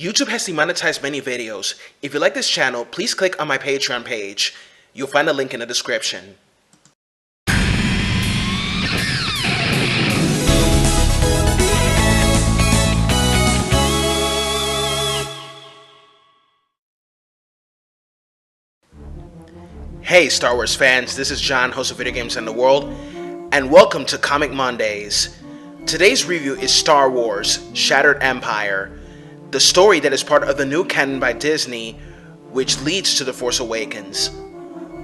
YouTube has demonetized many videos. If you like this channel, please click on my Patreon page. You'll find a link in the description. Hey Star Wars fans, this is John, host of Video Games and the World, and welcome to Comic Mondays. Today's review is Star Wars: Shattered Empire, the story that is part of the new canon by Disney, which leads to The Force Awakens.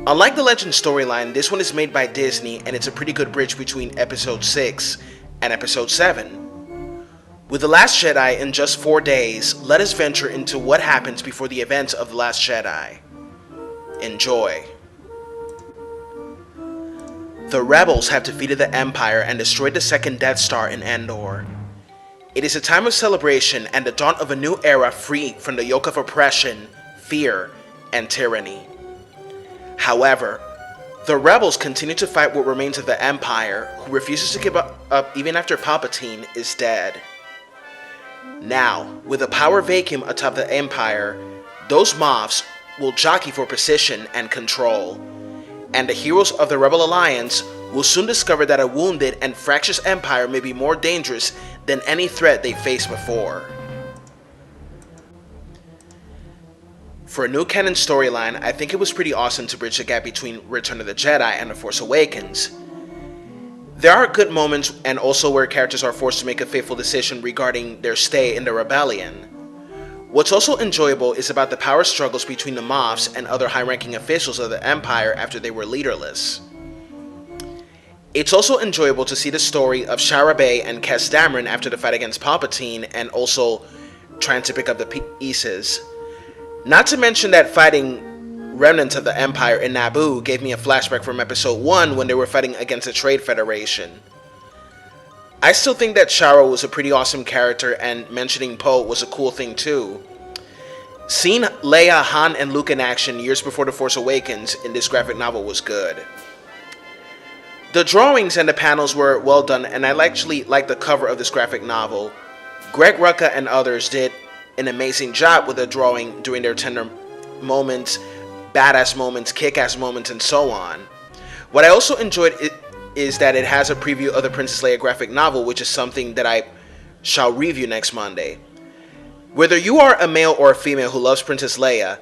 Unlike the Legend storyline, this one is made by Disney, and it's a pretty good bridge between Episode 6 and Episode 7. With The Last Jedi in just 4 days, let us venture into what happens before the events of The Last Jedi. Enjoy. The rebels have defeated the Empire and destroyed the second Death Star in Endor. It is a time of celebration and the dawn of a new era free from the yoke of oppression, fear, and tyranny. However, the rebels continue to fight what remains of the Empire, who refuses to give up even after Palpatine is dead. Now, with a power vacuum atop the Empire, those Moffs will jockey for position and control. And the heroes of the Rebel Alliance will soon discover that a wounded and fractious empire may be more dangerous than any threat they faced before. For a new canon storyline, I think it was pretty awesome to bridge the gap between Return of the Jedi and The Force Awakens. There are good moments, and also where characters are forced to make a fateful decision regarding their stay in the rebellion. What's also enjoyable is about the power struggles between the Moffs and other high-ranking officials of the Empire after they were leaderless. It's also enjoyable to see the story of Shara Bey and Kes Dameron after the fight against Palpatine and also trying to pick up the pieces. Not to mention that fighting remnants of the Empire in Naboo gave me a flashback from Episode 1 when they were fighting against the Trade Federation. I still think that Shara was a pretty awesome character, and mentioning Poe was a cool thing too. Seeing Leia, Han, and Luke in action years before The Force Awakens in this graphic novel was good. The drawings and the panels were well done, and I actually like the cover of this graphic novel. Greg Rucka and others did an amazing job with the drawing during their tender moments, badass moments, kick-ass moments, and so on. What I also enjoyed is that it has a preview of the Princess Leia graphic novel, which is something that I shall review next Monday. Whether you are a male or a female who loves Princess Leia,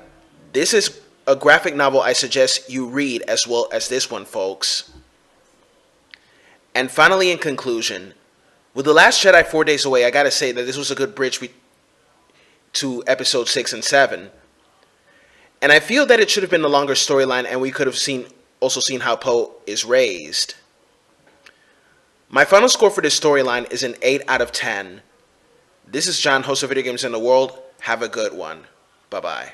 this is a graphic novel I suggest you read as well as this one, folks. And finally, in conclusion, with The Last Jedi 4 days away, I gotta say that this was a good bridge to Episode 6 and 7. And I feel that it should have been a longer storyline, and we could have also seen how Poe is raised. My final score for this storyline is an 8 out of 10. This is John, host of Video Games and the World. Have a good one. Bye-bye.